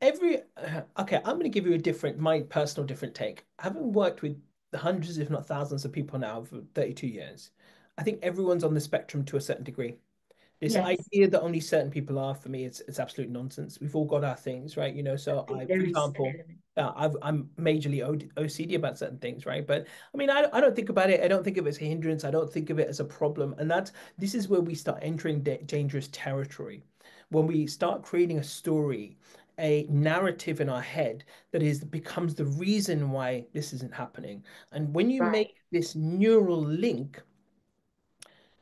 every okay, I'm going to give you a different, my personal different take. Having worked with hundreds, if not thousands, of people now for 32 years, I think everyone's on the spectrum to a certain degree. This Yes. idea that only certain people are, for me, it's absolute nonsense. We've all got our things, right? I So think I, for there is an example, element. I'm majorly OCD about certain things, right? But I mean, I don't think about it. I don't think of it as a hindrance. I don't think of it as a problem. And this is where we start entering dangerous territory. When we start creating a story, a narrative in our head that is becomes the reason why this isn't happening. And when you make Right. this neural link,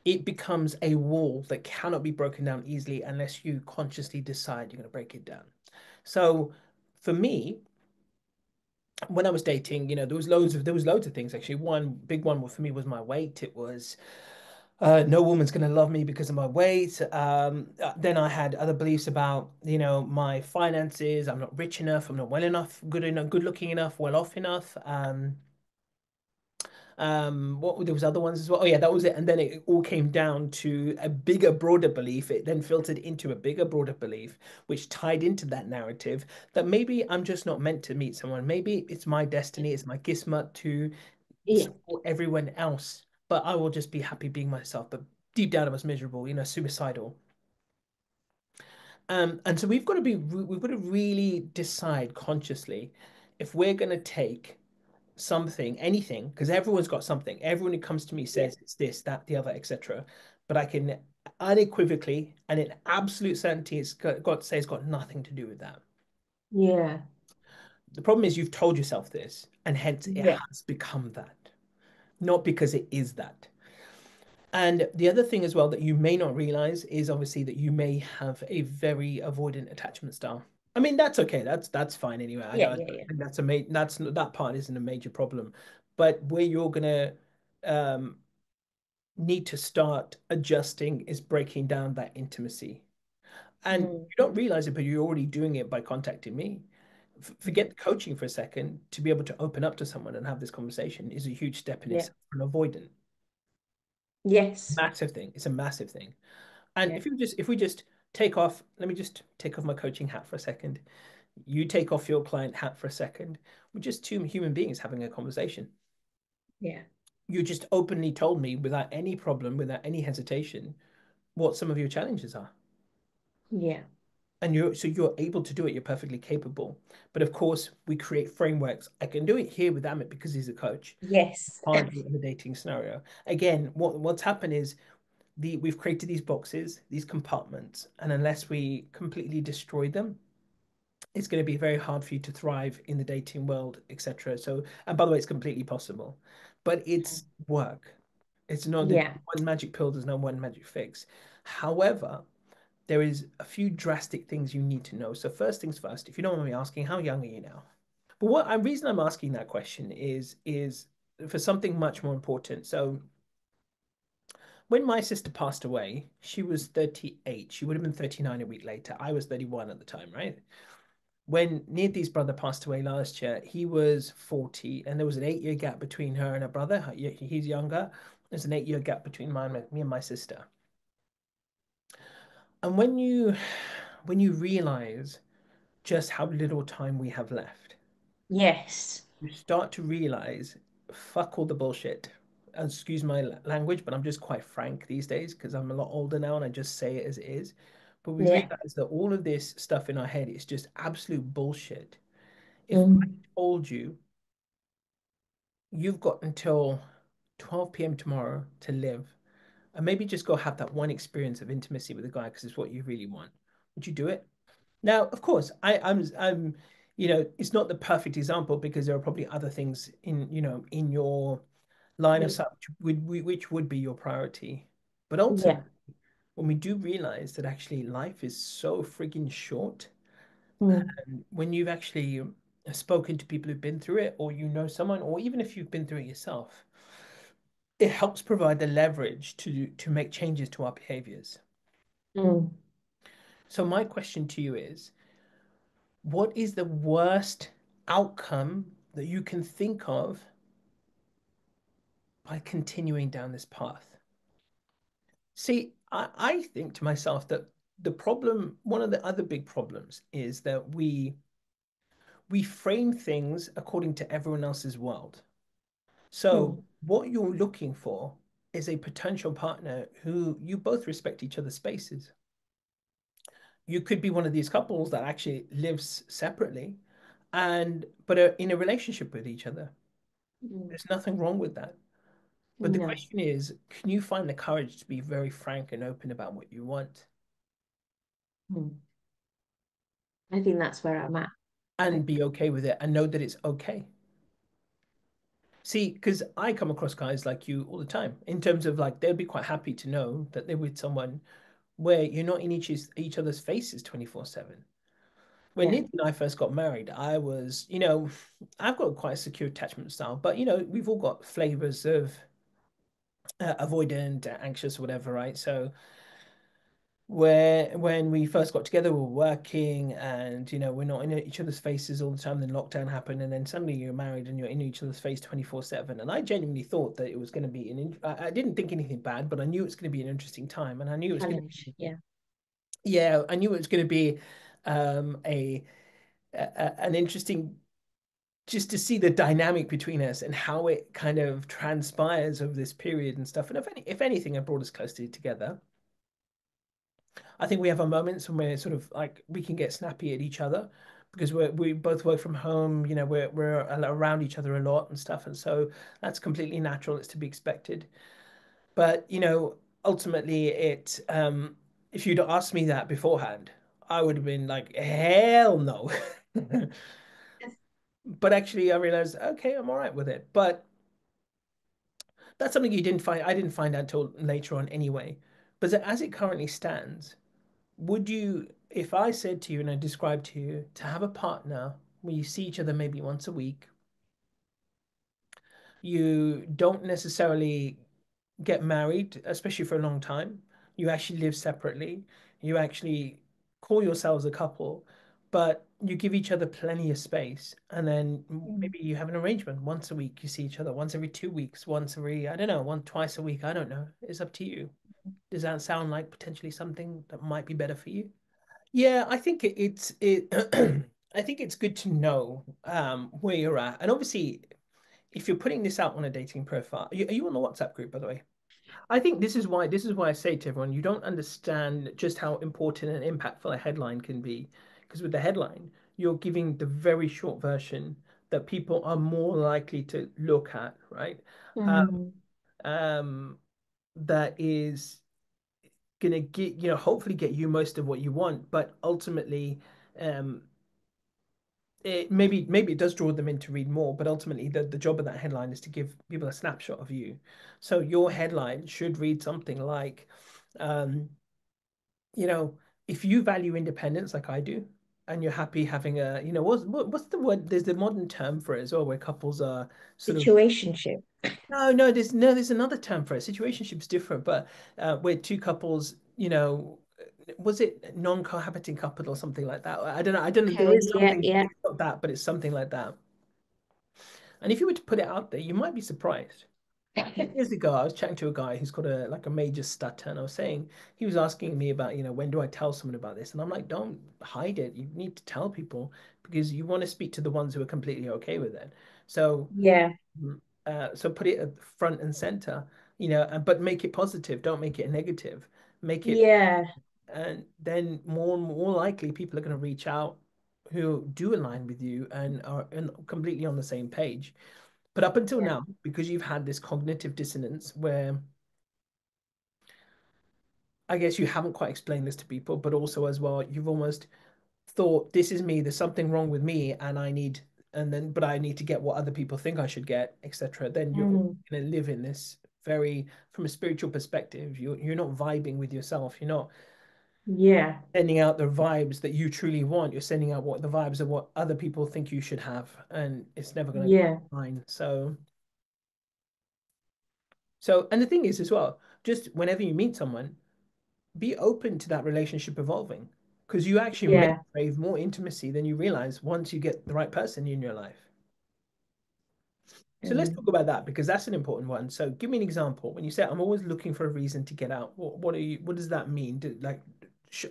it becomes a wall that cannot be broken down easily unless you consciously decide you're going to break it down. So for me, when I was dating, there was loads of things actually. One big one for me was my weight. It was no woman's gonna love me because of my weight. Then I had other beliefs about, my finances. I'm not rich enough. I'm not well enough, good looking enough, well off enough. What there was other ones as well. Oh yeah, that was it. And then it all came down to a bigger, broader belief. It then filtered into a bigger, broader belief, which tied into that narrative that maybe I'm just not meant to meet someone. Maybe it's my destiny, it's my kismet to Yeah. support everyone else, but I will just be happy being myself. But deep down, I was miserable, suicidal. And so we've got to really decide consciously if we're going to take something, anything, because everyone's got something. Everyone who comes to me Yeah. says it's this, that, the other, etc. But I can unequivocally and in absolute certainty, got to say it's got nothing to do with that. Yeah. The problem is you've told yourself this, and hence it Yeah. has become that, not because it is that. And the other thing as well that you may not realize is obviously that you may have a very avoidant attachment style. I mean, that's okay. That's fine anyway. I Yeah. don't Yeah. Yeah. think that part isn't a major problem. But where you're gonna um need to start adjusting is breaking down that intimacy. And Mm. you don't realize it, but you're already doing it by contacting me. Forget Mm. the coaching for a second. To be able to open up to someone and have this conversation is a huge step in Yeah. itself. An avoidant, Yes. massive thing. It's a massive thing. And Yeah. if we just take off, let me just take off my coaching hat for a second. You take off your client hat for a second. We're just two human beings having a conversation. Yeah. You just openly told me without any problem, without any hesitation, what some of your challenges are. Yeah. And you're able to do it. You're perfectly capable. But of course, we create frameworks. I can do it here with Amit because he's a coach. Yes. Can't do it in a dating scenario. Again, what's happened is we've created these boxes, these compartments, and unless we completely destroy them, it's going to be very hard for you to thrive in the dating world, etc. So, and by the way, it's completely possible, but it's work. It's not the Yeah. one magic pill. There's no one magic fix. However, there is a few drastic things you need to know. So first things first, if you don't mind me asking, how young are you now? But reason I'm asking that question is for something much more important. So when my sister passed away, she was 38. She would have been 39 a week later. I was 31 at the time, right? When Nidhi's brother passed away last year, he was 40, and there was an 8 year gap between her and her brother. He's younger. There's an 8 year gap between me and my sister. And when you realize just how little time we have left, Yes. you start to realize, fuck all the bullshit. Excuse my language, but I'm just quite frank these days because I'm a lot older now and I just say it as it is. But we Yeah. realize that all of this stuff in our head is just absolute bullshit. If I Mm. told you you've got until 12 p.m. tomorrow to live, and maybe just go have that one experience of intimacy with a guy because it's what you really want, would you do it? Now, of course, it's not the perfect example because there are probably other things in your line of Yeah. sight which would be your priority. But Yeah. ultimately, when we do realize that actually life is so friggin' short, Mm. and when you've actually spoken to people who've been through it, or you know someone, or even if you've been through it yourself, it helps provide the leverage to make changes to our behaviors. Mm. So my question to you is, what is the worst outcome that you can think of by continuing down this path? See, I think to myself that one of the other big problems is that we we frame things according to everyone else's world. So Mm. what you're looking for is a potential partner who you both respect each other's spaces. You could be one of these couples that actually lives separately and but are in a relationship with each other. Mm. There's nothing wrong with that. But the No. question is, can you find the courage to be very frank and open about what you want Mm. I think that's where I'm at. and Like, be okay with it and know that it's okay? See, because I come across guys like you all the time in terms of like they'll be quite happy to know that they're with someone where you're not in each other's faces 24/7. When yeah. Nick and I first got married, I was, I've got quite a secure attachment style, but we've all got flavors of avoidant, anxious, whatever, right? So where when we first got together, we were working and we're not in each other's faces all the time. Then lockdown happened, and then suddenly you're married and you're in each other's face 24/7. And I genuinely thought that it was going to be I didn't think anything bad, but I knew it's going to be an interesting time, and I knew it was going to Challenge. be, Yeah. yeah, I knew it was going to be a, an interesting, just to see the dynamic between us and how it kind of transpires over this period and stuff. And if anything, it brought us closer together. I think we have our moments when we're sort of like we can get snappy at each other because we both work from home. We're around each other a lot and stuff, and so that's completely natural. It's to be expected. But ultimately, if you'd asked me that beforehand, I would have been like, hell no. But actually, I realized, okay, I'm all right with it. But that's something you didn't find. I didn't find out until later on anyway. But as it currently stands, would you, if I said to you and I described to you to have a partner where you see each other maybe once a week, you don't necessarily get married, especially for a long time, you actually live separately, you actually call yourselves a couple, but you give each other plenty of space, and then Mm. maybe you have an arrangement once a week, you see each other once every 2 weeks, once every, I don't know, twice a week, I don't know. It's up to you. Does that sound like potentially something that might be better for you? Yeah, I think I think it's good to know where you're at. And obviously, if you're putting this out on a dating profile, are you on the WhatsApp group, by the way? I think this is why I say to everyone, you don't understand just how important and impactful a headline can be. Because with the headline, you're giving the very short version that people are more likely to look at, right? Um, Mm. um, that is gonna get, hopefully get you most of what you want, but ultimately, um, maybe it does draw them in to read more, but ultimately the job of that headline is to give people a snapshot of you. So your headline should read something like, um, you know, if you value independence like I do, and you're happy having what's the word? There's the modern term for it as well, where couples are sort of Situationship. no, there's another term for it. Situationship's different, but where two couples, was it non-cohabiting couple or something like that? I don't know. There Okay. is Yeah. something, Yeah. it's not that, but it's something like that. And if you were to put it out there, you might be surprised. Years ago, I was chatting to a guy who's got a major stutter, and I was saying he was asking me about, when do I tell someone about this? And I'm like, don't hide it. You need to tell people because you want to speak to the ones who are completely okay with it. So, Yeah. so put it at front and center, but make it positive. Don't make it negative. Make it, Yeah. and then more likely people are going to reach out who do align with you and are completely on the same page. But up until Yeah. now, because you've had this cognitive dissonance where I guess you haven't quite explained this to people, but also as well, you've almost thought this is me, there's something wrong with me, but I need to get what other people think I should get, etc. Then you're Mm. going to live in this very, from a spiritual perspective, you're not vibing with yourself. You're not Yeah. sending out the vibes that you truly want. You're sending out what the vibes of what other people think you should have, and it's never going to Yeah. align. So, and the thing is as well, just whenever you meet someone, be open to that relationship evolving because you actually may Yeah. crave more intimacy than you realize once you get the right person in your life. So let's talk Mm. about that because that's an important one. So give me an example. When you say I'm always looking for a reason to get out, what does that mean?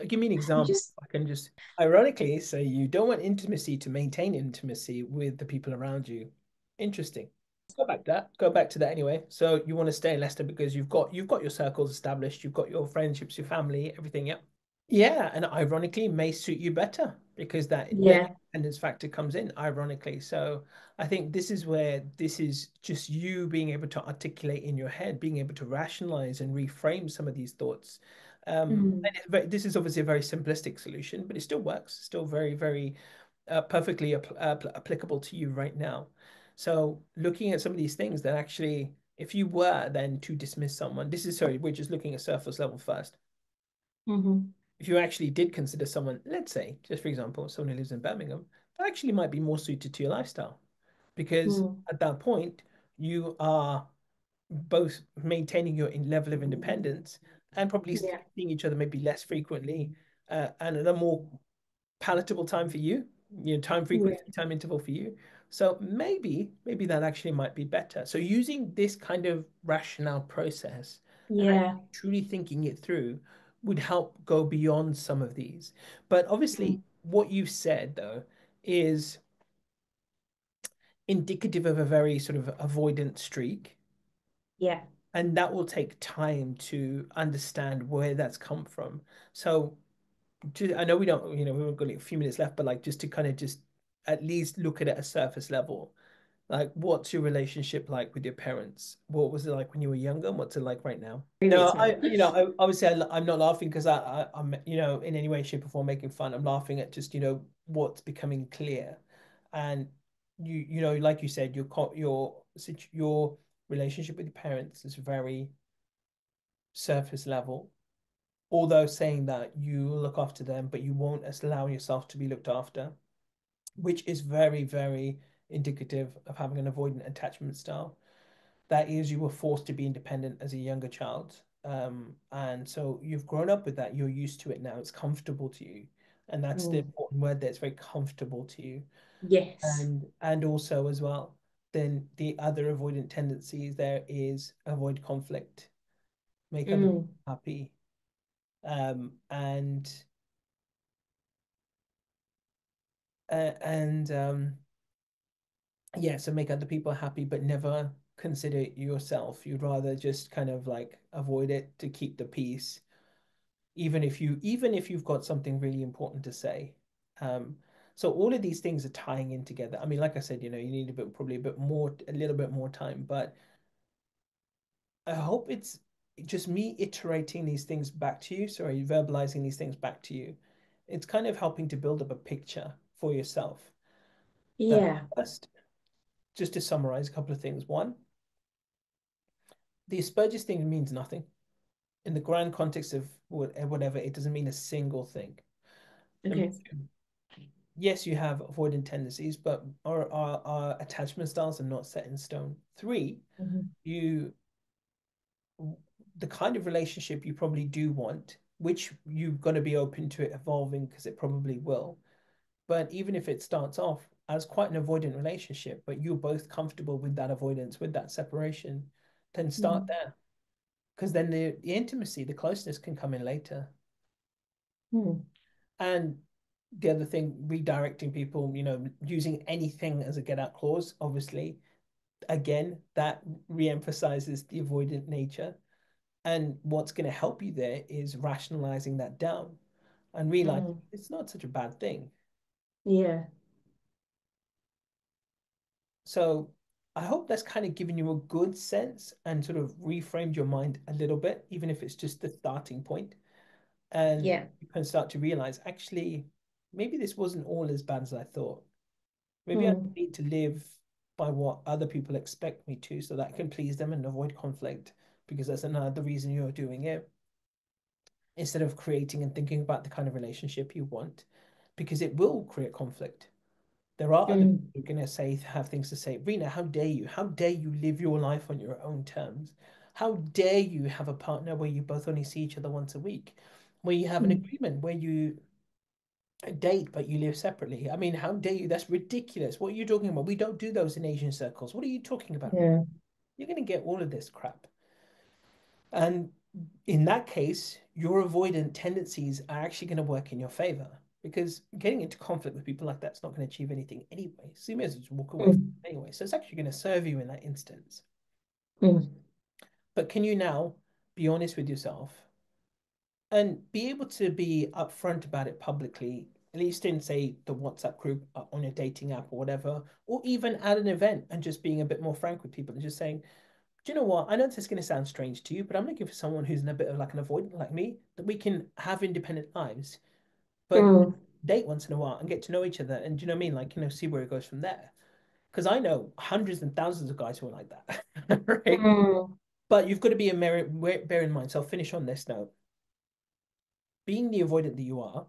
Give me an I example. just, I can just ironically say you don't want intimacy to maintain intimacy with the people around you. Interesting. Go back to that. Go back to that anyway. So you want to stay in Leicester because you've got your circles established, you've got your friendships, your family, everything. Yep. Yeah, and ironically may suit you better because the yeah. independence factor comes in, ironically. So I think this is where this is just you being able to articulate in your head, being able to rationalize and reframe some of these thoughts. Mm, This is obviously a very simplistic solution, but it still works, still very, very perfectly applicable to you right now. So looking at some of these things that actually, if you were then to dismiss someone, this is sorry, we're just looking at surface level first. hmm If you actually did consider someone, let's say, just for example, someone who lives in Birmingham, that actually might be more suited to your lifestyle because mm, at that point you are both maintaining your level of independence and probably yeah. seeing each other maybe less frequently and at a more palatable time for you, time Yeah. frequency, time interval for you. So maybe that actually might be better. So using this kind of rationale process and Yeah. actually truly thinking it through would help go beyond some of these. But obviously, Mm, what you've said though is indicative of a very sort of avoidant streak. yeah. And that will take time to understand where that's come from. So I know we don't, we've got a few minutes left, but like just to kind of just at least look at it at a surface level. Like, what's your relationship like with your parents? What was it like when you were younger? And what's it like right now? No, Previous now. obviously I'm not laughing because I'm, in any way, shape, or form making fun. I'm laughing at just, what's becoming clear. And like you said, your relationship with your parents is very surface level. Although saying that you look after them, but you won't allow yourself to be looked after, which is very, very indicative of having an avoidant attachment style. That is, you were forced to be independent as a younger child. And so you've grown up with that. You're used to it now. It's comfortable to you. And that's the Mm, important word there. It's very comfortable to you. yes. And also as well, then the other avoidant tendencies there is avoid conflict, make other people Mm, happy. And and yeah, so make other people happy, but never consider yourself. You'd rather just kind of like avoid it to keep the peace, even if you've got something really important to say. Um, so all of these things are tying in together. I mean, like I said, you need probably a little bit more time, but I hope it's just me iterating these things back to you, sorry, verbalizing these things back to you. It's kind of helping to build up a picture for yourself. That yeah. first, just to summarize a couple of things. One, the Asperger's thing means nothing. In the grand context of whatever, it doesn't mean a single thing. Number Okay. two, yes, you have avoidant tendencies, but our attachment styles are not set in stone. Three, Mhm. you the kind of relationship you probably do want, which you've got to be open to it evolving because it probably will. But even if it starts off as quite an avoidant relationship, but you're both comfortable with that avoidance, with that separation, then start Mhm. there. Because then the intimacy, the closeness can come in later. Mm, And the other thing, redirecting people, using anything as a get out clause, obviously, again, that re-emphasizes the avoidant nature. And what's going to help you there is rationalizing that down and realizing mm, it's not such a bad thing. yeah. So I hope that's kind of given you a good sense and sort of reframed your mind a little bit, even if it's just the starting point. And Yeah. you can start to realize actually, maybe this wasn't all as bad as I thought. Maybe I Mm, need to live by what other people expect me to so that I can please them and avoid conflict because that's another reason you're doing it instead of creating and thinking about the kind of relationship you want because it will create conflict. There are other people mm, who are going to have things to say. Rena, how dare you? How dare you live your life on your own terms? How dare you have a partner where you both only see each other once a week, where you have an mm, agreement where you date but you live separately? I mean, how dare you? That's ridiculous. What are you talking about? We don't do those in Asian circles. What are you talking about? yeah. You're going to get all of this crap. And In that case, your avoidant tendencies are actually going to work in your favor because getting into conflict with people like that's not going to achieve anything anyway. So you may as well just walk away from Mm. it anyway. So it's actually going to serve you in that instance. Mm. But can you now be honest with yourself and be able to be upfront about it publicly, at least in, say, the WhatsApp group on a dating app or whatever, or even at an event and just being a bit more frank with people and just saying, do you know what? I know this is going to sound strange to you, but I'm looking for someone who's in a bit of like an avoidant like me, that we can have independent lives, but Mm. date once in a while and get to know each other. And do you know what I mean? Like, see where it goes from there. Because I know hundreds and thousands of guys who are like that, right? Mm. But you've got to be a bear in mind. So I'll finish on this note. Being the avoidant that you are,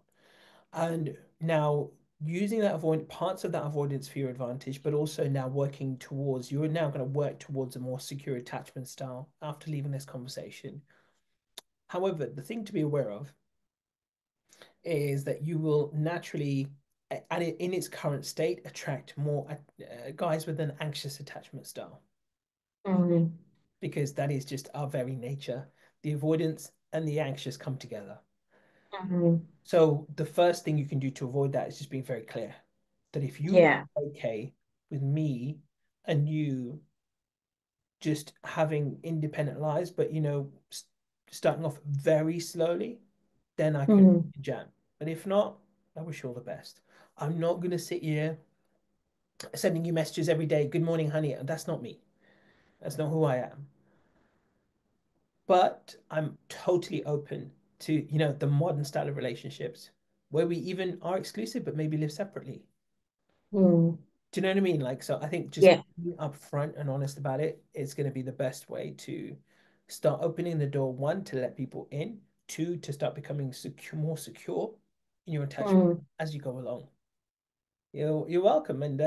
and now using that avoid parts of that avoidance for your advantage, but also now working towards you're now going to work towards a more secure attachment style after leaving this conversation. However, the thing to be aware of is that you will naturally, and in its current state, attract more guys with an anxious attachment style Mm. because that is just our very nature. The avoidance and the anxious come together. Mm. So the first thing you can do to avoid that is just being very clear that if you Yeah. are okay with me and you just having independent lives, but starting off very slowly, then I can Mm. jam. But if not, I wish you all the best. I'm not gonna sit here sending you messages every day, good morning, honey. That's not me. That's not who I am. But I'm totally open to, the modern style of relationships where we even are exclusive, but maybe live separately. Mm. Do you know what I mean? Like, so I think just Yeah. being upfront and honest about it is going to be the best way to start opening the door, one, to let people in, two, to start becoming more secure in your attachment Mm. as you go along. You're welcome. And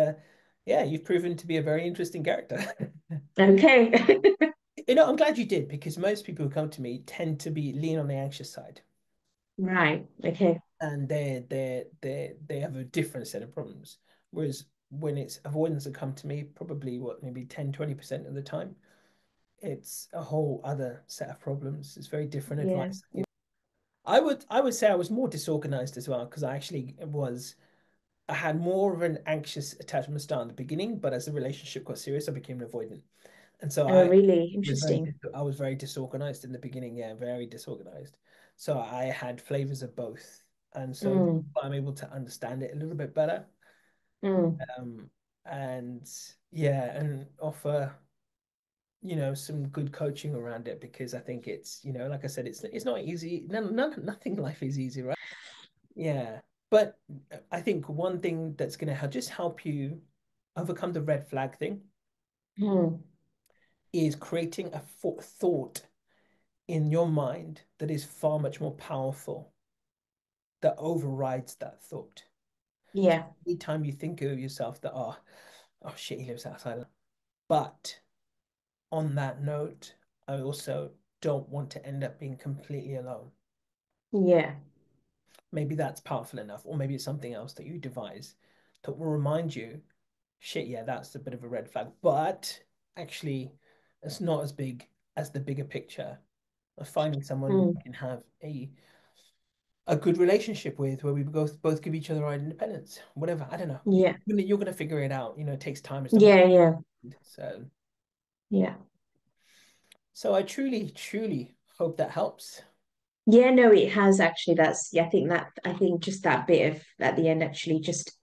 yeah, you've proven to be a very interesting character. Okay. I'm glad you did because most people who come to me tend to be lean on the anxious side. Right. Okay. And they have a different set of problems. Whereas when it's avoidance that come to me, probably what, maybe 10-20% of the time, it's a whole other set of problems. It's very different Yeah. advice. I would say I was more disorganized as well because I had more of an anxious attachment style in the beginning, but as the relationship got serious, I became an avoidant. And so Oh, really interesting. I was very disorganized in the beginning, yeah, very disorganized. So I had flavors of both. And so Mm. I'm able to understand it a little bit better. Mm. Um, and yeah, and offer, some good coaching around it because I think it's, like I said, it's not easy. Nothing in life is easy, right? Yeah. But I think one thing that's gonna help you overcome the red flag thing Mm. is creating a thought in your mind that is far much more powerful, that overrides that thought. So Yeah. anytime you think of yourself that, oh shit, he lives outside. But on that note, I also don't want to end up being completely alone. Yeah. Maybe that's powerful enough, or maybe it's something else that you devise that will remind you, shit, yeah, that's a bit of a red flag. But actually, it's not as big as the bigger picture of finding someone we Mm. can have a good relationship with, where we both give each other our independence, whatever. I don't know. Yeah. You're gonna figure it out. It takes time. It's not. Yeah. Yeah. So, Yeah. so I truly, truly hope that helps. Yeah, no, it has actually. Yeah, I think just that bit of at the end actually just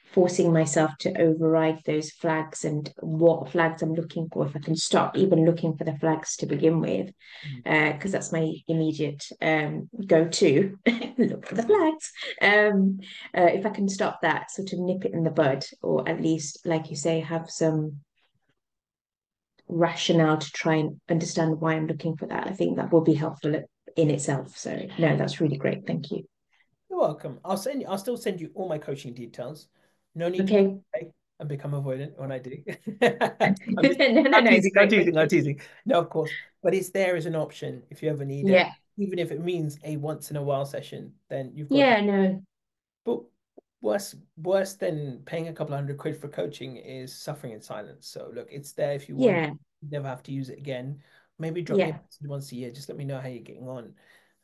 forcing myself to override those flags and what flags I'm looking for. If I can stop even looking for the flags to begin with, Mm. because that's my immediate go-to, look for the flags. If I can stop that, sort of nip it in the bud, or at least, like you say, have some rationale to try and understand why I'm looking for that. I think that will be helpful in itself. So no, that's really great. Thank you. You're welcome. I'll still send you all my coaching details. No need to Okay. pay and become avoidant when I do. No, no, I'm no, it's teasing, I'm great. Thank teasing, I'm you. teasing. No, of course. But it's there as an option if you ever need it. Yeah. Even if it means a once in a while session, then you've got that. Yeah, no. But worse than paying a couple hundred quid for coaching is suffering in silence. So look, it's there if you want. Yeah. You never have to use it again. Maybe drop me a Yeah. message once a year. Just let me know how you're getting on.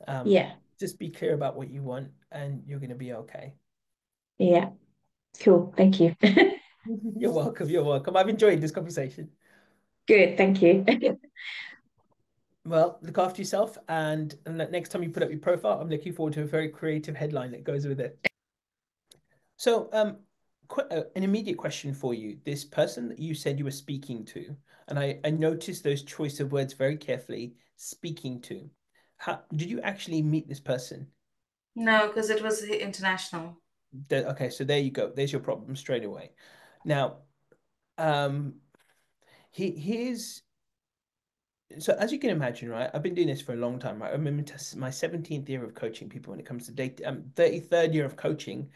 Um, Yeah. just be clear about what you want, and you're going to be okay. Yeah. Cool. Thank you. You're welcome. You're welcome. I've enjoyed this conversation. Good. Thank you. Well, look after yourself, and next time you put up your profile, I'm looking forward to a very creative headline that goes with it. So, qu an immediate question for you. This person that you said you were speaking to, and I noticed those choice of words very carefully, speaking to. How did you actually meet this person? No, because it was international. Okay, so there you go. There's your problem straight away. Now, um, here's so as you can imagine, right? I've been doing this for a long time, right? I'm in my 17th year of coaching people when it comes to date. 33rd year of coaching,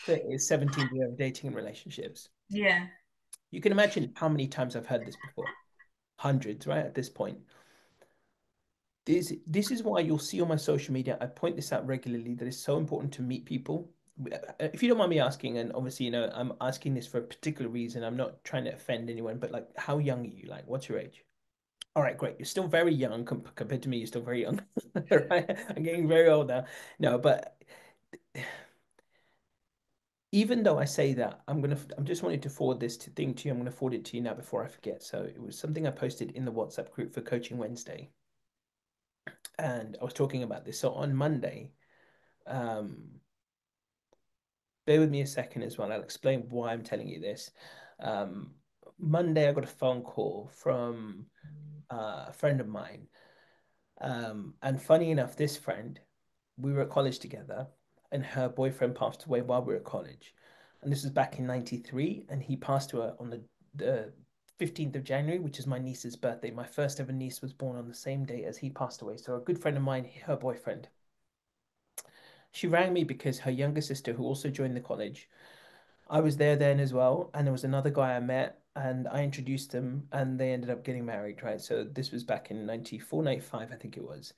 17th year of dating and relationships. Yeah. You can imagine how many times I've heard this before. Hundreds, right? At this point. This is why you'll see on my social media, I point this out regularly, that it's so important to meet people. If you don't mind me asking, and obviously, I'm asking this for a particular reason. I'm not trying to offend anyone, but like, how young are you? Like, what's your age? All right, great. You're still very young compared to me. You're still very young, right? I'm getting very old now. No, but even though I say that, I'm just wanting to forward this thing to you. I'm gonna forward it to you now before I forget. So it was something I posted in the WhatsApp group for Coaching Wednesday, and I was talking about this. So on Monday, um, bear with me a second as well. I'll explain why I'm telling you this. Um, Monday, I got a phone call from a friend of mine. And funny enough, this friend, we were at college together, and her boyfriend passed away while we were at college. And this was back in 93, and he passed to her on the 15th of January, which is my niece's birthday. My first ever niece was born on the same day as he passed away. So a good friend of mine, her boyfriend, she rang me because her younger sister, who also joined the college, I was there then as well, and there was another guy I met, and I introduced them, and they ended up getting married, right? So this was back in 94, 95, I think it was.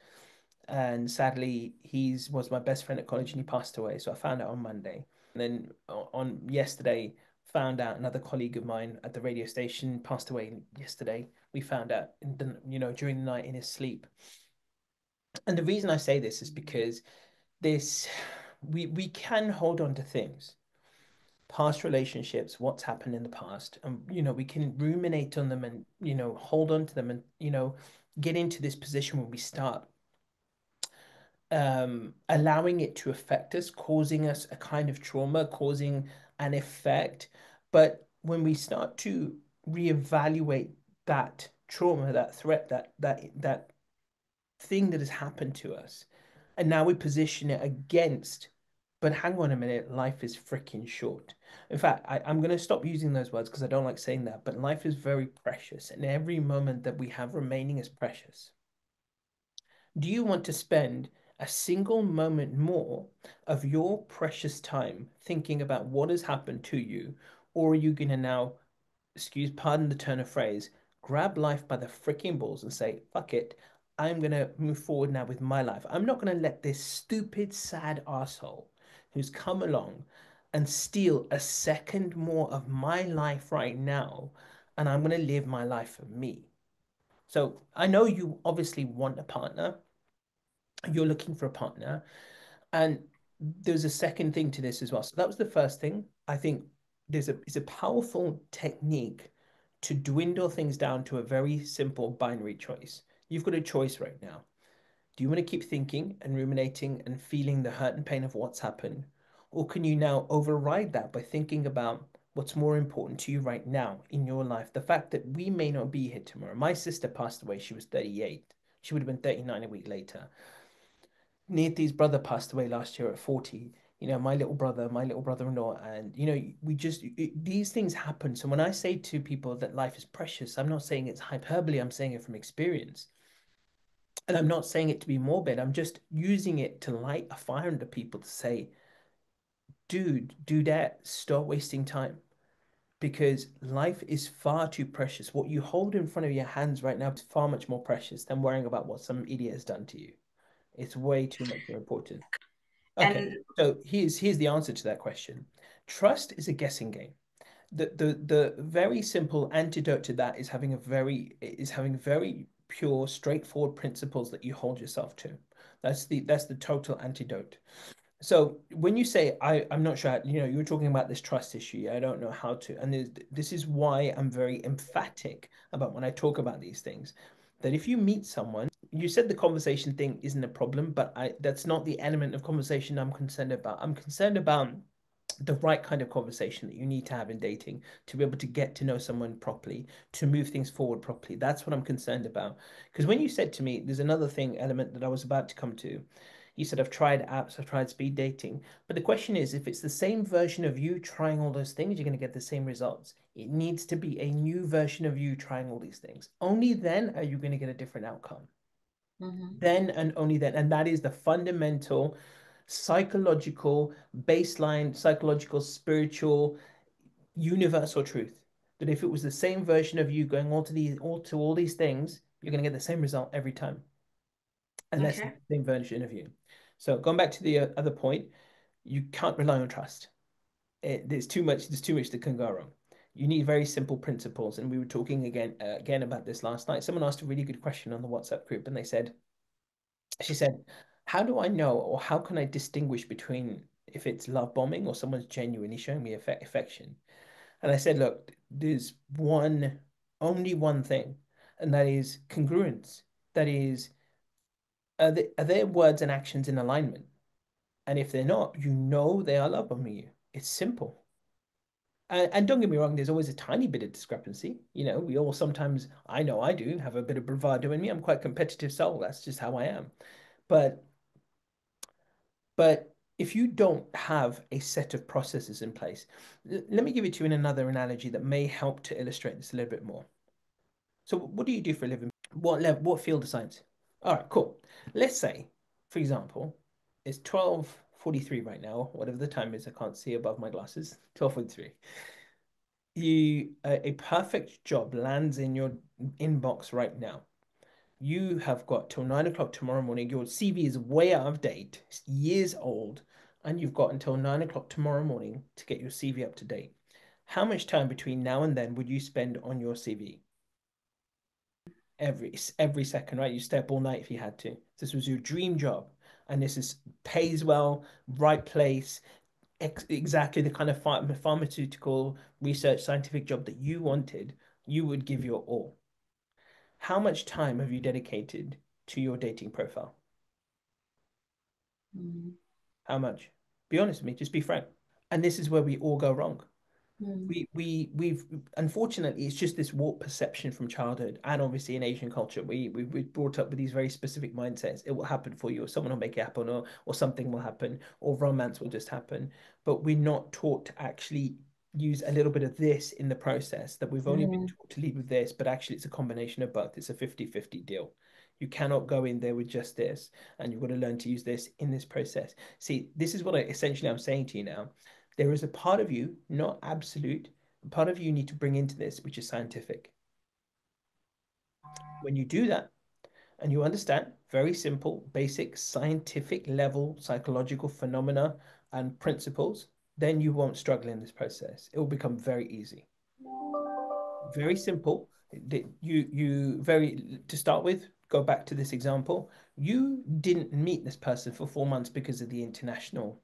And sadly, he's was my best friend at college, and he passed away. So I found out on Monday. And then on yesterday, found out another colleague of mine at the radio station passed away yesterday. We found out, during the night in his sleep. And the reason I say this is because this we can hold on to things, past relationships, what's happened in the past, and we can ruminate on them, and hold on to them, and get into this position where we start allowing it to affect us, causing us a kind of trauma, causing an effect. But when we start to reevaluate that trauma, that threat, that thing that has happened to us, and now we position it against, but hang on a minute, life is freaking short. In fact, I'm going to stop using those words because I don't like saying that, but life is very precious, and every moment that we have remaining is precious. Do you want to spend a single moment more of your precious time thinking about what has happened to you? Or are you going to now, pardon the turn of phrase, grab life by the freaking balls and say, fuck it, I'm going to move forward now with my life. I'm not going to let this stupid, sad asshole who's come along and steal a second more of my life right now. And I'm going to live my life for me. So I know you obviously want a partner, you're looking for a partner. And there's a second thing to this as well. So that was the first thing. I think it's a powerful technique to dwindle things down to a very simple binary choice. You've got a choice right now. Do you want to keep thinking and ruminating and feeling the hurt and pain of what's happened? Or can you now override that by thinking about what's more important to you right now in your life? The fact that we may not be here tomorrow. My sister passed away, she was 38. She would have been 39 a week later. Niti's brother passed away last year at 40. My little brother-in-law, and we just these things happen. So when I say to people that life is precious, I'm not saying it's hyperbole, I'm saying it from experience. And I'm not saying it to be morbid. I'm just using it to light a fire under people to say, dude, do that, stop wasting time. Because life is far too precious. What you hold in front of your hands right now is far much more precious than worrying about what some idiot has done to you. It's way too much more important. Okay, And so here's the answer to that question. Trust is a guessing game. The very simple antidote to that is having very pure, straightforward principles that you hold yourself to. That's the total antidote. So when you say I'm not sure, you were talking about this trust issue. I don't know how to, and this is why I'm very emphatic about when I talk about these things, that if you meet someone, you said the conversation thing isn't a problem, but that's not the element of conversation I'm concerned about. I'm concerned about the right kind of conversation that you need to have in dating to be able to get to know someone properly, to move things forward properly. That's what I'm concerned about. Because when you said to me, there's another thing element that I was about to come to. You said, I've tried apps, I've tried speed dating. But the question is, if it's the same version of you trying all those things, you're going to get the same results. It needs to be a new version of you trying all these things. Only then are you going to get a different outcome. Mm-hmm. Then and only then. And that is the fundamental psychological, baseline, psychological, spiritual, universal truth. That if it was the same version of you going all these things, you're going to get the same result every time, unless it's Okay. the same version of you. So going back to the other point, you can't rely on trust. There's too much. There's too much that can go wrong. You need very simple principles, and we were talking again about this last night. Someone asked a really good question on the WhatsApp group, and she said, how do I know, or how can I distinguish between if it's love bombing or someone's genuinely showing me affection? And I said, look, there's only one thing, and that is congruence. That is, are their words and actions in alignment? And if they're not, you know they are love bombing you. It's simple. And don't get me wrong, there's always a tiny bit of discrepancy. We all sometimes, I know I do, have a bit of bravado in me. I'm quite a competitive soul. That's just how I am. But But if you don't have a set of processes in place, let me give it to you in another analogy that may help to illustrate this a little bit more. So, what do you do for a living? What level, what field of science? All right, cool. Let's say, for example, it's 12:43 right now, whatever the time is, I can't see above my glasses. 12:43. A perfect job lands in your inbox right now. You have got till 9 o'clock tomorrow morning. Your CV is way out of date, it's years old, and you've got until 9 o'clock tomorrow morning to get your CV up to date. How much time between now and then would you spend on your CV? Every second, right? You stay up all night if you had to. This was your dream job, and this is pays well, right place, exactly the kind of pharmaceutical research scientific job that you wanted. You would give your all. How much time have you dedicated to your dating profile? Mm. How much? Be honest with me, just be frank. And this is where we all go wrong. Mm. We've unfortunately it's just this warped perception from childhood and obviously in Asian culture we brought up with these very specific mindsets. It will happen for you, or someone will make it happen, or something will happen, or romance will just happen. But we're not taught to actually use a little bit of this in the process, that we've only been Mm. taught to lead with this, but actually it's a combination of both. It's a 50-50 deal. You cannot go in there with just this, and you've got to learn to use this in this process. See, this is what I'm saying to you now. There is a part of you, not absolute, a part of you need to bring into this, which is scientific. When you do that and you understand very simple, basic, scientific level psychological phenomena and principles, then you won't struggle in this process. It will become very easy. Very simple. To start with, go back to this example. You didn't meet this person for 4 months because of the international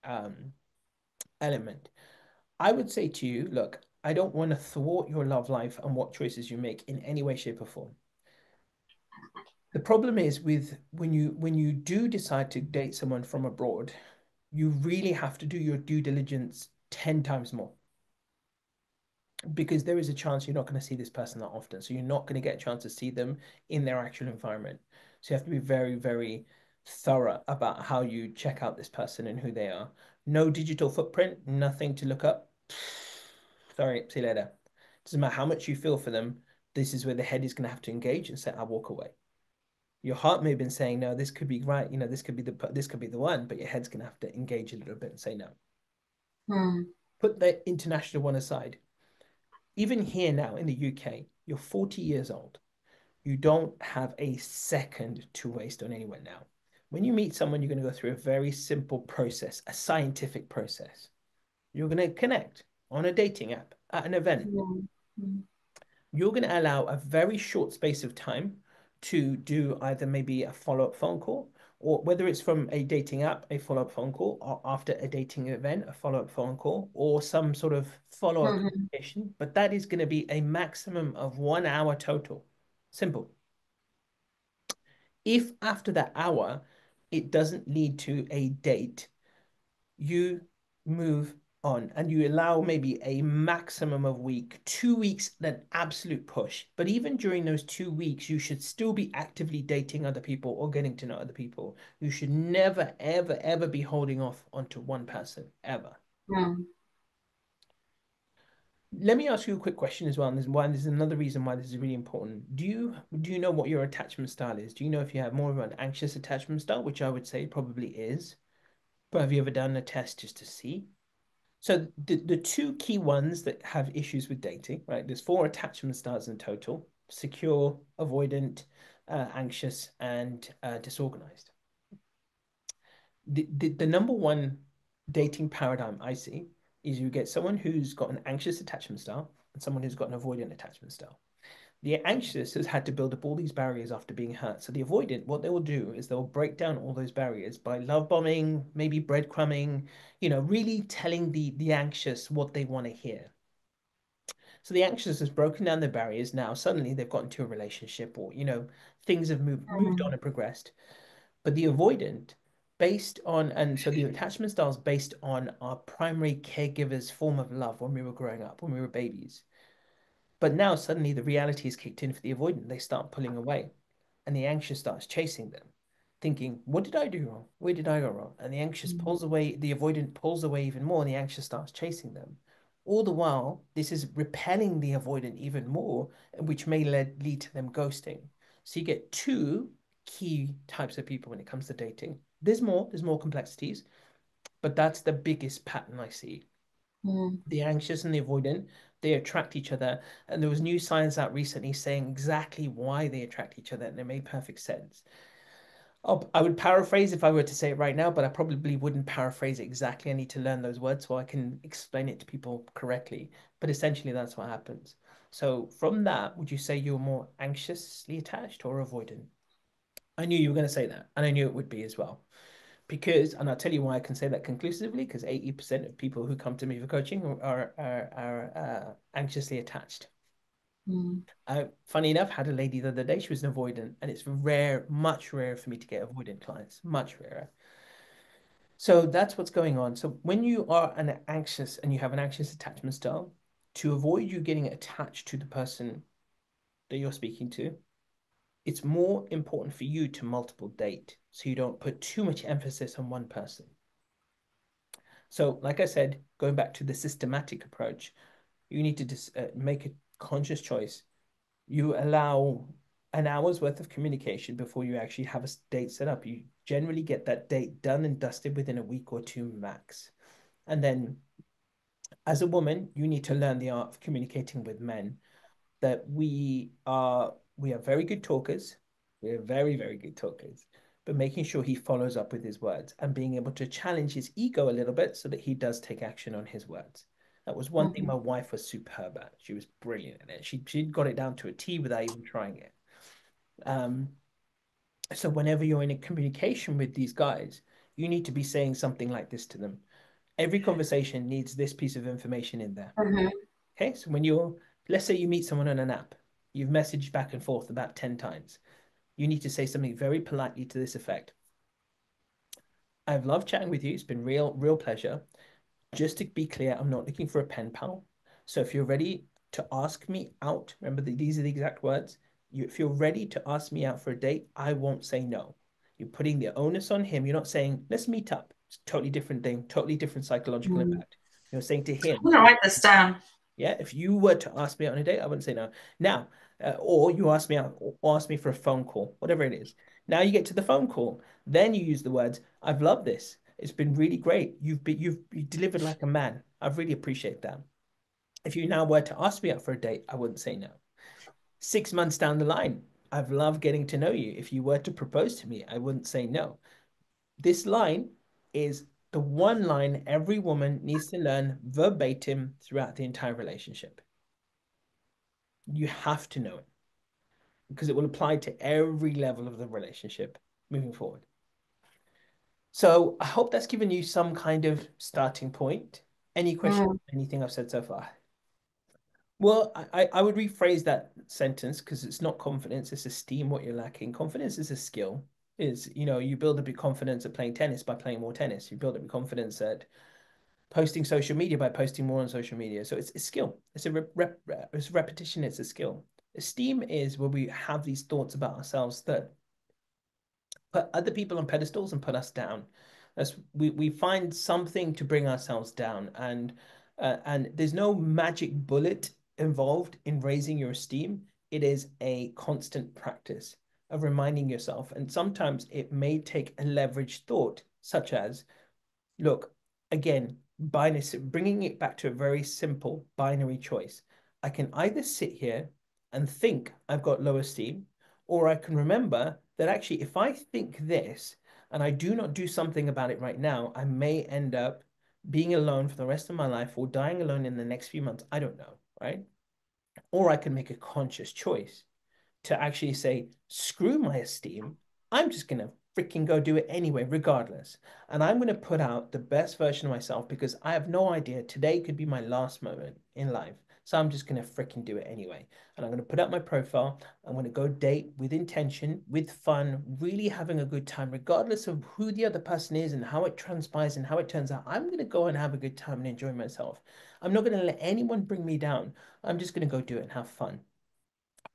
um, element. I would say to you, look, I don't want to thwart your love life and what choices you make in any way, shape, or form. The problem is with when you do decide to date someone from abroad, you really have to do your due diligence 10 times more, because there is a chance you're not going to see this person that often. So you're not going to get a chance to see them in their actual environment. So you have to be very, very thorough about how you check out this person and who they are. No digital footprint, nothing to look up. Sorry, see you later. Doesn't matter how much you feel for them, this is where the head is going to have to engage and say, I walk away. Your heart may have been saying, no, this could be right, this could be the one, but your head's going to have to engage a little bit and say no. Mm. Put the international one aside. Even here now in the UK, you're 40 years old. You don't have a second to waste on anyone now. When you meet someone, you're going to go through a very simple process, a scientific process. You're going to connect on a dating app at an event. Mm. Mm. You're going to allow a very short space of time. to do either maybe a follow-up phone call, or whether it's from a dating app, a follow-up phone call, or after a dating event, a follow-up phone call, or some sort of follow-up Mm-hmm. communication. But that is going to be a maximum of 1 hour total. Simple. If after that hour it doesn't lead to a date, you move on and you allow maybe a maximum of week, 2 weeks, an absolute push. But even during those 2 weeks, you should still be actively dating other people or getting to know other people. You should never, ever, ever be holding off onto one person, ever. Mm. Let me ask you a quick question as well, and there's another reason why this is really important. Do you know what your attachment style is? Do you know if you have more of an anxious attachment style, which I would say probably is, but have you ever done a test just to see? So the two key ones that have issues with dating, right? There's four attachment styles in total: secure, avoidant, anxious, and disorganized. The number one dating paradigm I see is you get someone who's got an anxious attachment style and someone who's got an avoidant attachment style. The anxious has had to build up all these barriers after being hurt. So the avoidant, what they will do is they'll break down all those barriers by love bombing, maybe breadcrumbing, really telling the anxious what they want to hear. So the anxious has broken down the barriers. Now suddenly they've got into a relationship, or things have moved on Mm. and progressed. But the avoidant, based on, and so the attachment styles based on our primary caregiver's form of love when we were growing up, when we were babies. But now suddenly the reality is kicked in for the avoidant. They start pulling away, and the anxious starts chasing them, thinking, "What did I do wrong? Where did I go wrong?" And the anxious pulls away, the avoidant pulls away even more, and the anxious starts chasing them. All the while, this is repelling the avoidant even more, which may lead to them ghosting. So you get two key types of people when it comes to dating. There's more complexities, but that's the biggest pattern I see. Mm. The anxious and the avoidant, they attract each other. And there was new science out recently saying exactly why they attract each other, and it made perfect sense. I would paraphrase if I were to say it right now, but I probably wouldn't paraphrase it exactly. I need to learn those words so I can explain it to people correctly. But essentially, that's what happens. So from that, would you say you're more anxiously attached or avoidant? I knew you were going to say that, and I knew it would be as well. Because, and I'll tell you why I can say that conclusively, because 80% of people who come to me for coaching are anxiously attached. Mm. Funny enough, had a lady the other day, she was an avoidant, and it's rare, much rarer for me to get avoidant clients, much rarer. So that's what's going on. So when you are an anxious and you have an anxious attachment style, to avoid you getting attached to the person that you're speaking to, it's more important for you to multiple date so you don't put too much emphasis on one person. So, like I said, going back to the systematic approach, you need to just make a conscious choice. You allow an hour's worth of communication before you actually have a date set up. You generally get that date done and dusted within a week or two max. And then, as a woman, you need to learn the art of communicating with men. That we are very good talkers. We're very, very good talkers, but making sure he follows up with his words and being able to challenge his ego a little bit so that he does take action on his words. That was one thing Mhm. my wife was superb at. She was brilliant at it. She got it down to a T without even trying it. Um, so whenever you're in a communication with these guys, you need to be saying something like this to them. Every conversation needs this piece of information in there. Mhm. Okay, so let's say you meet someone on an app, you've messaged back and forth about 10 times. You need to say something very politely to this effect. I've loved chatting with you. It's been real, real pleasure. Just to be clear, I'm not looking for a pen pal. So if you're ready to ask me out, remember that these are the exact words. If you're ready to ask me out for a date, I won't say no. You're putting the onus on him. You're not saying, let's meet up. It's a totally different thing, totally different psychological Mm. impact. You're saying to I'm him, gonna write this down. yeah, if you were to ask me out on a date, I wouldn't say no. Now, or you ask me out, or ask me for a phone call, whatever it is. Now you get to the phone call, then you use the words, "I've loved this. It's been really great. You delivered like a man. I really appreciate that." If you now were to ask me out for a date, I wouldn't say no. 6 months down the line, I've loved getting to know you. If you were to propose to me, I wouldn't say no. This line is the one line every woman needs to learn verbatim throughout the entire relationship. You have to know it. because it will apply to every level of the relationship moving forward. So I hope that's given you some kind of starting point. Any questions, Mm. anything I've said so far? Well, I would rephrase that sentence because it's not confidence, it's esteem what you're lacking. Confidence is a skill. Is, you build up your confidence at playing tennis by playing more tennis. You build up your confidence at posting social media by posting more on social media. So it's a skill. It's repetition, it's a skill. Esteem is where we have these thoughts about ourselves that put other people on pedestals and put us down. We find something to bring ourselves down, and there's no magic bullet involved in raising your esteem. It is a constant practice of reminding yourself, and sometimes it may take a leveraged thought, such as, look, again, binary, bringing it back to a very simple binary choice. I can either sit here and think I've got low esteem, or I can remember that actually, if I think this and I do not do something about it right now, I may end up being alone for the rest of my life or dying alone in the next few months. I don't know, right? Or I can make a conscious choice to actually say, screw my esteem. I'm just going to freaking go do it anyway, regardless. And I'm going to put out the best version of myself because I have no idea. Today could be my last moment in life. So I'm just going to freaking do it anyway. And I'm going to put out my profile. I'm going to go date with intention, with fun, really having a good time, regardless of who the other person is and how it transpires and how it turns out. I'm going to go and have a good time and enjoy myself. I'm not going to let anyone bring me down. I'm just going to go do it and have fun.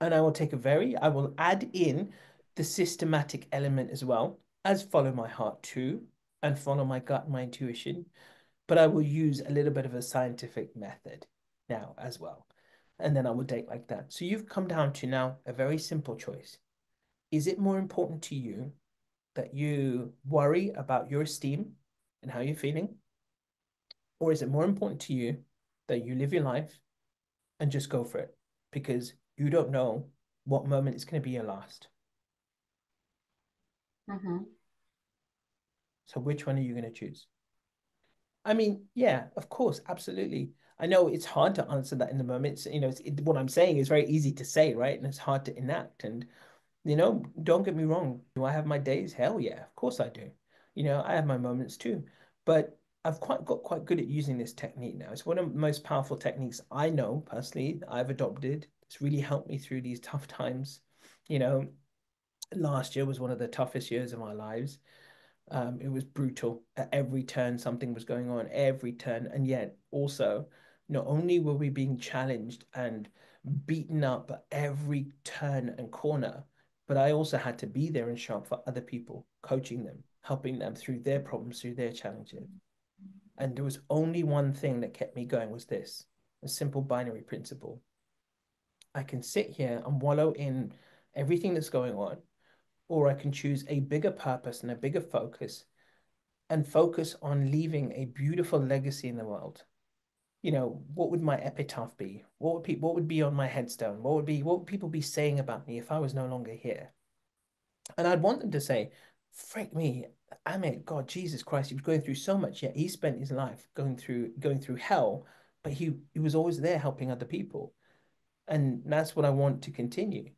And I will add in the systematic element as well as follow my heart too and follow my gut, my intuition. But I will use a little bit of a scientific method now as well. And then I will date like that. So you've come down to now a very simple choice. Is it more important to you that you worry about your esteem and how you're feeling? Or is it more important to you that you live your life and just go for it? Because you don't know what moment is going to be your last. Mhm. So which one are you going to choose? I mean, yeah, of course, absolutely. I know it's hard to answer that in the moment. What I'm saying is very easy to say, right? And it's hard to enact. And, don't get me wrong. Do I have my days? Hell yeah, of course I do. I have my moments too. But I've got quite good at using this technique now. It's one of the most powerful techniques I know personally I've adopted. It's really helped me through these tough times. You know, Last year was one of the toughest years of our lives. It was brutal. At every turn, something was going on, every turn. And yet, also, not only were we being challenged and beaten up at every turn and corner, but I also had to be there and show up for other people, coaching them, helping them through their problems, through their challenges. And there was only one thing that kept me going was this, a simple binary principle. I can sit here and wallow in everything that's going on, or I can choose a bigger purpose and a bigger focus and focus on leaving a beautiful legacy in the world. What would my epitaph be? What would be on my headstone? What would people be saying about me if I was no longer here? And I'd want them to say, frick me, Amit, God, Jesus Christ, he was going through so much, yet he spent his life going through hell, but he was always there helping other people. And that's what I want to continue.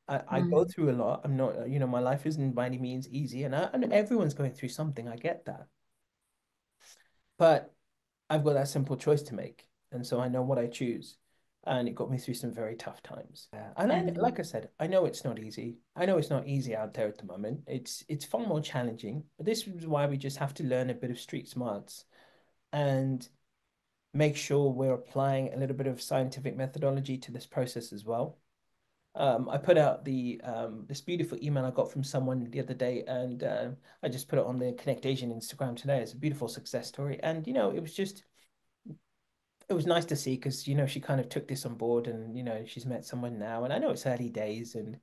I go Mm. through a lot. I'm not, my life isn't by any means easy, and everyone's going through something. I get that. But I've got that simple choice to make. And so I know what I choose. And it got me through some very tough times. And Mm. like I said, I know it's not easy. I know it's not easy out there at the moment. It's far more challenging. But this is why we just have to learn a bit of street smarts and make sure we're applying a little bit of scientific methodology to this process as well. I put out this beautiful email I got from someone the other day, and I just put it on the Connect Asian Instagram today. It's a beautiful success story, and it was nice to see because she kind of took this on board, and she's met someone now, and I know it's early days, and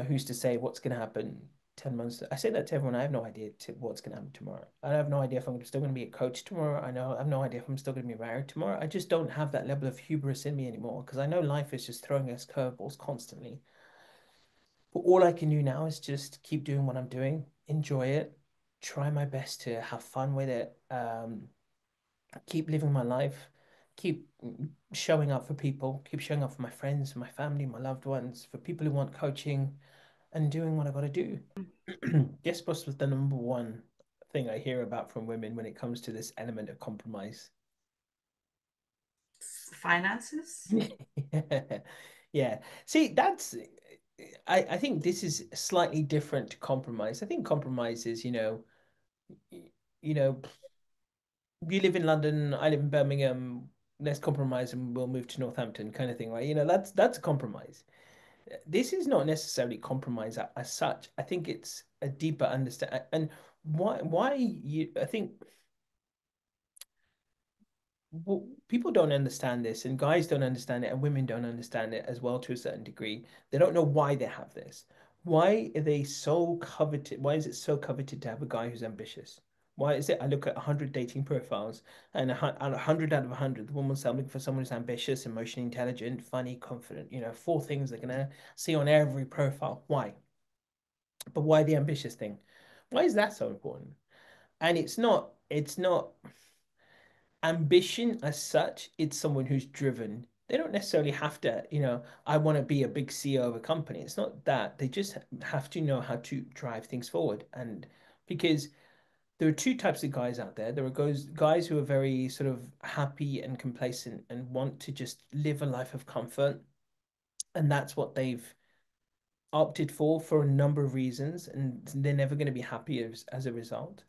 who's to say what's going to happen 10 months. I say that to everyone. I have no idea what's going to happen tomorrow. I have no idea if I'm still going to be a coach tomorrow. I have no idea if I'm still going to be married tomorrow. I just don't have that level of hubris in me anymore because I know life is just throwing us curveballs constantly. But all I can do now is just keep doing what I'm doing, enjoy it, try my best to have fun with it, keep living my life, keep showing up for people, keep showing up for my friends, for my family, my loved ones, for people who want coaching, and doing what I got to do. Guess what's the number one thing I hear about from women when it comes to this element of compromise? Finances. Yeah. Yeah. See, that's I think this is slightly different to compromise. I think compromise is, you know, you live in London, I live in Birmingham, let's compromise and we'll move to Northampton kind of thing, right? That's a compromise. This is not necessarily compromise as such. I think it's a deeper understand and why you I think well, people don't understand this, and guys don't understand it, and women don't understand it as well to a certain degree. They don't know why they have this. Why are they so coveted? Why is it so coveted to have a guy who's ambitious? Why is it I look at 100 dating profiles and 100 out of 100, the woman says I'm looking for someone who's ambitious, emotionally intelligent, funny, confident, four things they're gonna see on every profile. Why? But why the ambitious thing? Why is that so important? And it's not ambition as such, it's someone who's driven. They don't necessarily have to, I want to be a big CEO of a company. It's not that. They just have to know how to drive things forward. And because there are two types of guys out there. There are guys who are very sort of happy and complacent and want to just live a life of comfort. And that's what they've opted for a number of reasons. And they're never going to be happy as a result.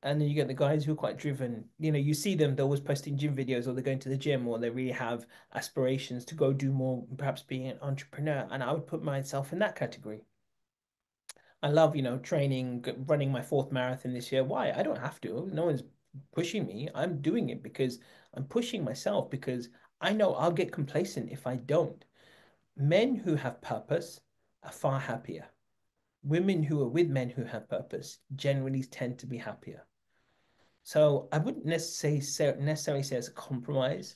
And then you get the guys who are quite driven. You see them, they're always posting gym videos or they're going to the gym or they really have aspirations to go do more, perhaps being an entrepreneur. And I would put myself in that category. I love, training, running my fourth marathon this year. Why? I don't have to. No one's pushing me. I'm doing it because I'm pushing myself because I know I'll get complacent if I don't. Men who have purpose are far happier. Women who are with men who have purpose generally tend to be happier. So I wouldn't necessarily say it's a compromise.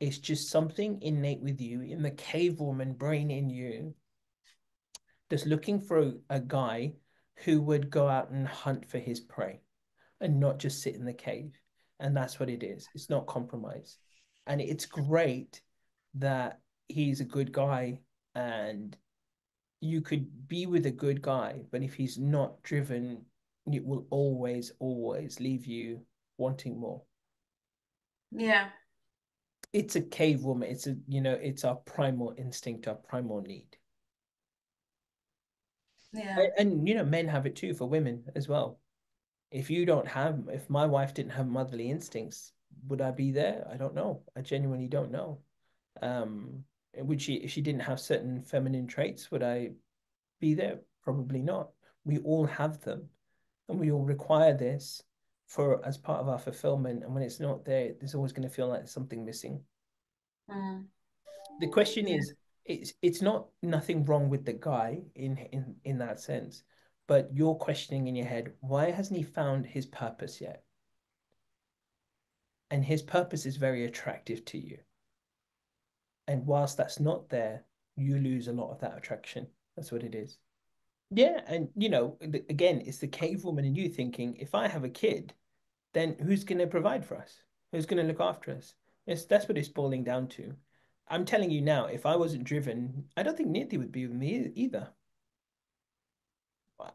It's just something innate with you in the cave woman brain in you that's looking for a guy who would go out and hunt for his prey and not just sit in the cave. And that's what it is. It's not compromise. And it's great that he's a good guy and you could be with a good guy, but if he's not driven, it will always, always leave you wanting more. Yeah. It's a cave woman. It's our primal instinct, our primal need. Yeah. And men have it too for women as well. If my wife didn't have motherly instincts, would I be there? I don't know. I genuinely don't know. Um, if she didn't have certain feminine traits, would I be there? Probably not. We all have them, and we all require this for as part of our fulfillment. And when it's not there, there's always going to feel like there's something missing. Mm. The question Yeah. is, it's not nothing wrong with the guy in that sense, but you're questioning in your head, why hasn't he found his purpose yet? And his purpose is very attractive to you. And whilst that's not there, you lose a lot of that attraction. That's what it is. Yeah, and again, it's the cave woman in you thinking, if I have a kid, then who's going to provide for us? Who's going to look after us? That's what it's boiling down to. I'm telling you now, if I wasn't driven, I don't think Nidhi would be with me either.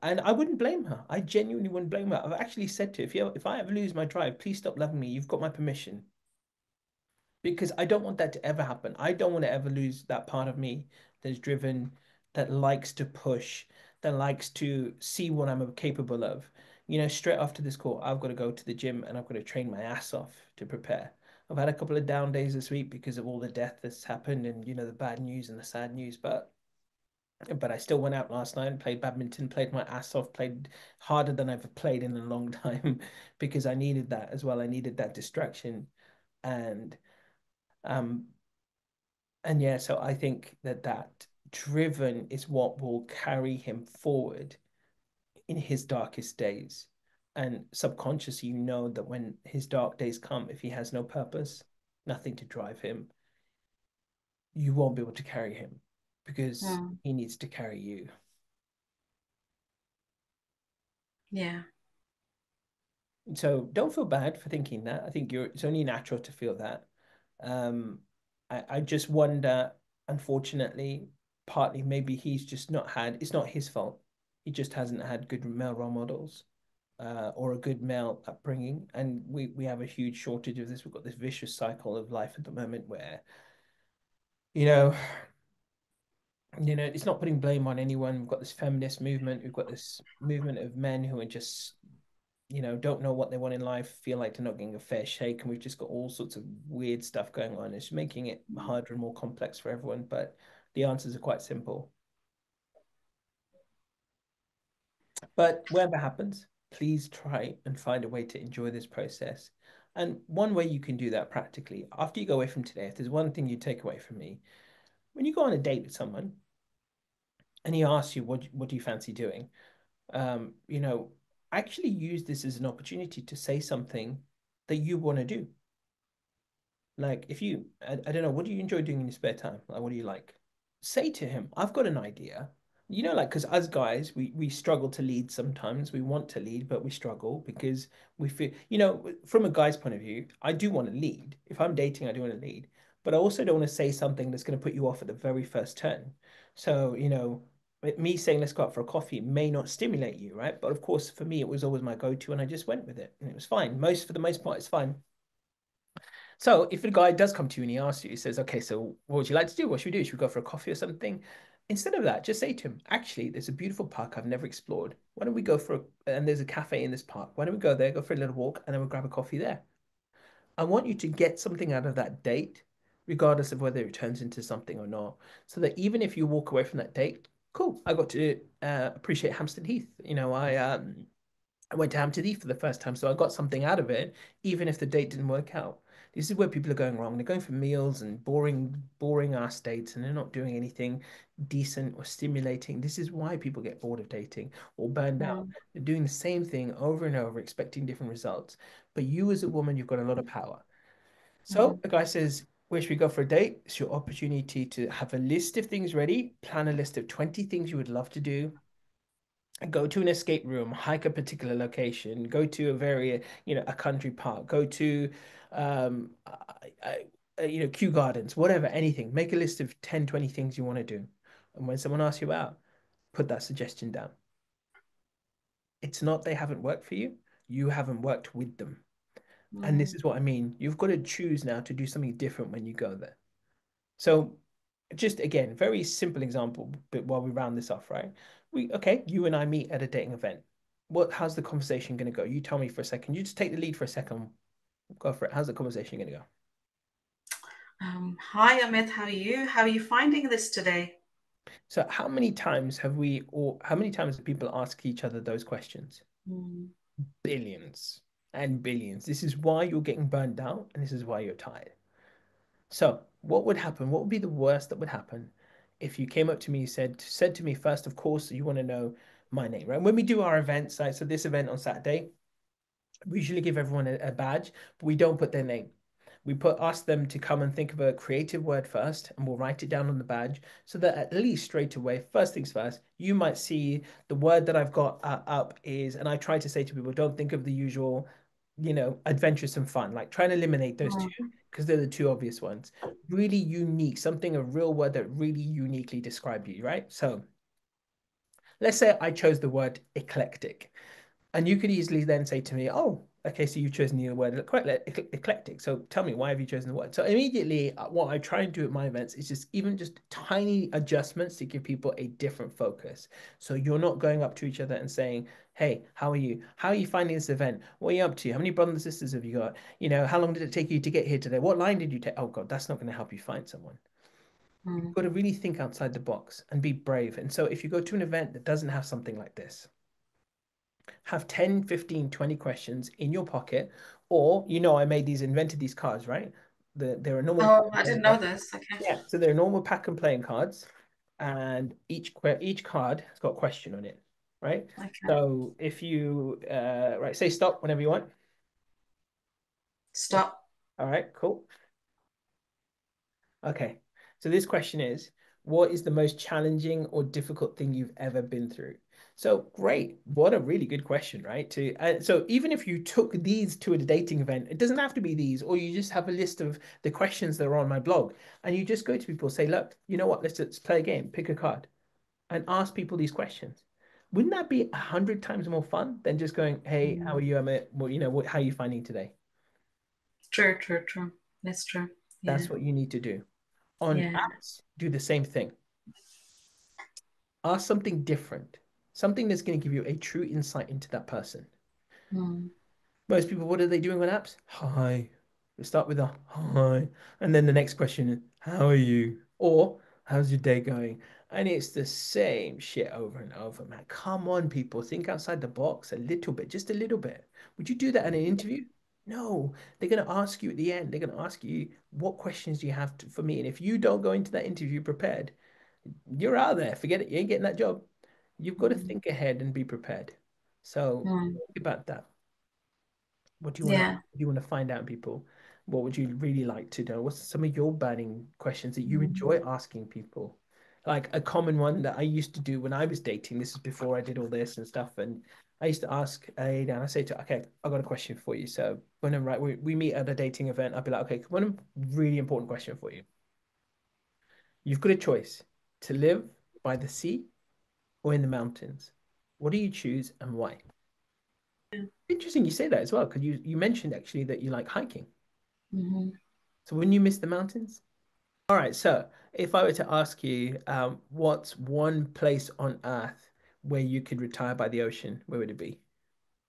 And I wouldn't blame her. I genuinely wouldn't blame her. I've actually said to her, if I ever lose my drive, please stop loving me. You've got my permission. Because I don't want that to ever happen. I don't want to ever lose that part of me that's driven, that likes to push, that likes to see what I'm capable of. Straight after this call, I've got to go to the gym and I've got to train my ass off to prepare. I've had a couple of down days this week because of all the death that's happened and the bad news and the sad news, but I still went out last night and played badminton, played my ass off, played harder than I've played in a long time because I needed that as well. I needed that distraction. And um and yeah, so I think that driven is what will carry him forward in his darkest days. And subconsciously, that when his dark days come, if he has no purpose, nothing to drive him, you won't be able to carry him because Mm. he needs to carry you. Yeah. So don't feel bad for thinking that. I think it's only natural to feel that. Um, I just wonder, unfortunately, partly maybe he's just not had, it's not his fault. He just hasn't had good male role models, or a good male upbringing. And we have a huge shortage of this. We've got this vicious cycle of life at the moment where, you know, it's not putting blame on anyone. We've got this feminist movement. We've got this movement of men who are just, don't know what they want in life, feel like they're not getting a fair shake. And we've just got all sorts of weird stuff going on. It's making it harder and more complex for everyone. But the answers are quite simple. But whatever happens, please try and find a way to enjoy this process. And one way you can do that practically, after you go away from today, if there's one thing you take away from me, when you go on a date with someone and he asks you, what do you fancy doing? Um, you know, actually use this as an opportunity to say something that you want to do. Like if you, I don't know, what do you enjoy doing in your spare time? Like, what do you like? Say to him, I've got an idea. Like, because as guys, we struggle to lead sometimes. We want to lead, but we struggle because we feel, from a guy's point of view, I do want to lead. If I'm dating, I do want to lead, but I also don't want to say something that's going to put you off at the very first turn. So, me saying let's go out for a coffee may not stimulate you, right? But of course, for me, it was always my go-to, and I just went with it, and it was fine. For the most part, it's fine. So if a guy does come to you and he asks you, he says, okay, so what would you like to do? What should we do? Should we go for a coffee or something? Instead of that, just say to him, actually, there's a beautiful park I've never explored. Why don't we go and there's a cafe in this park. Why don't we go there, go for a little walk, and then we'll grab a coffee there. I want you to get something out of that date, regardless of whether it turns into something or not. So that even if you walk away from that date, cool, I got to appreciate Hampstead Heath. I went to Hampton Heath for the first time, so I got something out of it, even if the date didn't work out. This is where people are going wrong. They're going for meals and boring ass dates, and they're not doing anything decent or stimulating. This is why people get bored of dating or burned out. Mm. They're doing the same thing over and over, expecting different results. But you, as a woman, you've got a lot of power. So Mm. the guy says, where should we go for a date? It's your opportunity to have a list of things ready, plan a list of 20 things you would love to do, go to an escape room, hike a particular location, go to a country park, go to, um, Kew Gardens, whatever, anything. Make a list of 10, 20 things you want to do. And when someone asks you out, put that suggestion down. It's not they haven't worked for you, you haven't worked with them. And this Mm. is what I mean. You've got to choose now to do something different when you go there. So just again, very simple example, but while we round this off, right? You and I meet at a dating event. How's the conversation going to go? You tell me for a second. You just take the lead for a second. Go for it. How's the conversation going to go? Hi, Amit. How are you? How are you finding this today? So how many times have people ask each other those questions? Mm. Billions and billions. This is why you're getting burned out, and this is why you're tired. So, what would happen? What would be the worst that would happen if you came up to me, said to me first, of course, you want to know my name, right? When we do our events, like so this event on Saturday, we usually give everyone a badge, but we don't put their name. We ask them to come and think of a creative word first, and we'll write it down on the badge so that at least straight away, first things first, you might see the word that I've got up is, and I try to say to people, don't think of the usual, adventurous and fun. Like try and eliminate those two Mm. because they're the two obvious ones. Really unique, something, a real word that really uniquely describe you, right? So let's say I chose the word eclectic. And you could easily then say to me, oh, okay, so you've chosen the word eclectic. So tell me, why have you chosen the word? So immediately, what I try and do at my events is just tiny adjustments to give people a different focus. So you're not going up to each other and saying, hey, how are you? How are you finding this event? What are you up to? How many brothers and sisters have you got? How long did it take you to get here today? What line did you take? Oh God, that's not going to help you find someone. You've Mm. got to really think outside the box and be brave. And so if you go to an event that doesn't have something like this, have 10, 15, 20 questions in your pocket, or I invented these cards, right? They're a normal Oh, I didn't know this. Okay. yeah, so they're normal pack and playing cards, and each card has got a question on it, right? Okay. So if you right, say stop whenever you want. Stop. All right, cool. Okay. So this question is, What is the most challenging or difficult thing you've ever been through? So great. What a really good question, right? So even if you took these to a dating event, it doesn't have to be these, or you just have a list of the questions that are on my blog, and you just go to people, say, look, you know what? Let's play a game, pick a card, and ask people these questions. Wouldn't that be 100 times more fun than just going, hey, how are Mm. you, Amit? Well, how are you finding today? True, true, true. That's true. Yeah. That's what you need to do. On Yeah. apps, do the same thing. Ask something different, something that's going to give you a true insight into that person. Mm. Most people, what are they doing on apps? Hi. They start with a hi. And then the next question is, how are you? Or, how's your day going? And it's the same shit over and over, man. Come on, people. Think outside the box a little bit, just a little bit. Would you do that in an interview? No. They're going to ask you at the end, they're going to ask you, what questions do you have for me? And if you don't go into that interview prepared, you're out there. Forget it. You ain't getting that job. You've got to Mm. think ahead and be prepared. So Mm. think about that. Yeah. What do you want to find out, people? What would you really like to know? What's some of your burning questions that you Mm. enjoy asking people? Like a common one that I used to do when I was dating. This is before I did all this and stuff. And I used to ask a lady, and I say to her, okay, I've got a question for you. So when I'm right, we meet at a dating event, I'll be like, okay, one really important question for you. You've got a choice to live by the sea or in the mountains. What do you choose and why? Interesting you say that as well, because you mentioned actually that you like hiking. Mhm. So wouldn't you miss the mountains? All right, so if I were to ask you, what's one place on Earth where you could retire by the ocean, where would it be?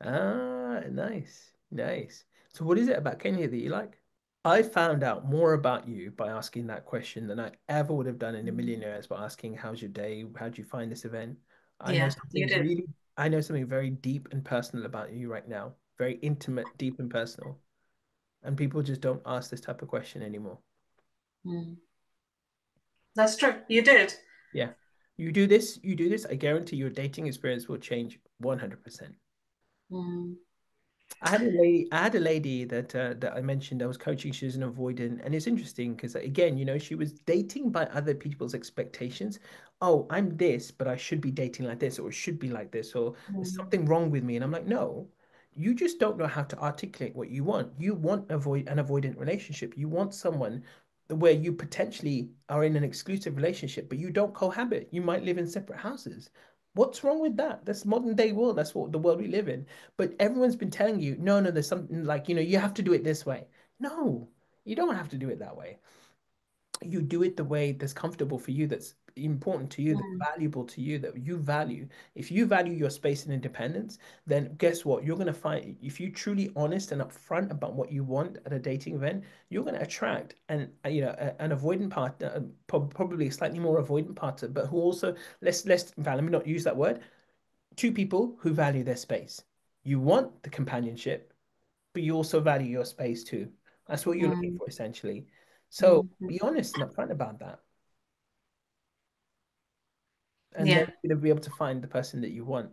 Ah, nice, nice. So what is it about Kenya that you like? I found out more about you by asking that question than I ever would have done in a million Mm. years by asking, how's your day? How'd you find this event? Yeah, you did. I know something very deep and personal about you right now. Very intimate, deep and personal. And people just don't ask this type of question anymore. Mm. That's true. You did. Yeah. You do this, I guarantee your dating experience will change 100%. Mm. I had a lady that I mentioned I was coaching. She was an avoidant, and it's interesting because again, she was dating by other people's expectations. Oh, I'm this, but I should be dating like this, or it should be like this, or there's Mm. something wrong with me. And I'm like, no, you just don't know how to articulate what you want. You want an avoidant relationship. You want someone where you potentially are in an exclusive relationship, but you don't cohabit. You might live in separate houses. What's wrong with that? That's modern day world. That's what the world we live in. But everyone's been telling you, no, no, there's something like, you have to do it this way. No, you don't have to do it that way. You do it the way that's comfortable for you, that's important to you, that's Mm. valuable to you, that you value. If you value your space and independence, then guess what? You're going to find, if you're truly honest and upfront about what you want at a dating event, you're going to attract an avoidant partner, probably a slightly more avoidant partner, but who also, let me not use that word, two people who value their space. You want the companionship, but you also value your space too. That's what you're looking Mm. for essentially. So Mm. be honest and upfront about that. And then Yeah, you're going to be able to find the person that you want.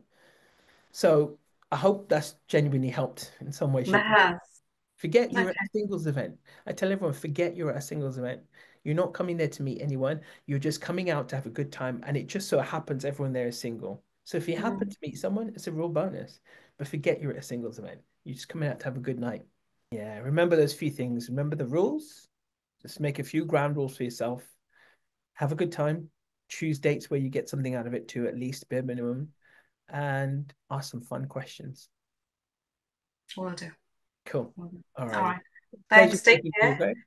So I hope that's genuinely helped in some way, that shape, or form. has. Forget you're at Okay. a singles event. I tell everyone, forget you're at a singles event. You're not coming there to meet anyone. You're just coming out to have a good time. And it just so happens everyone there is single. So if you happen Mm. to meet someone, it's a real bonus. But forget you're at a singles event. You're just coming out to have a good night. Yeah, remember those few things. Remember the rules. Just make a few ground rules for yourself. Have a good time. Choose dates where you get something out of it too, at least bare minimum, and ask some fun questions. Will do. Cool. Will do. All All righty. right. Pleasure Thanks. Take speaking to you, care. okay?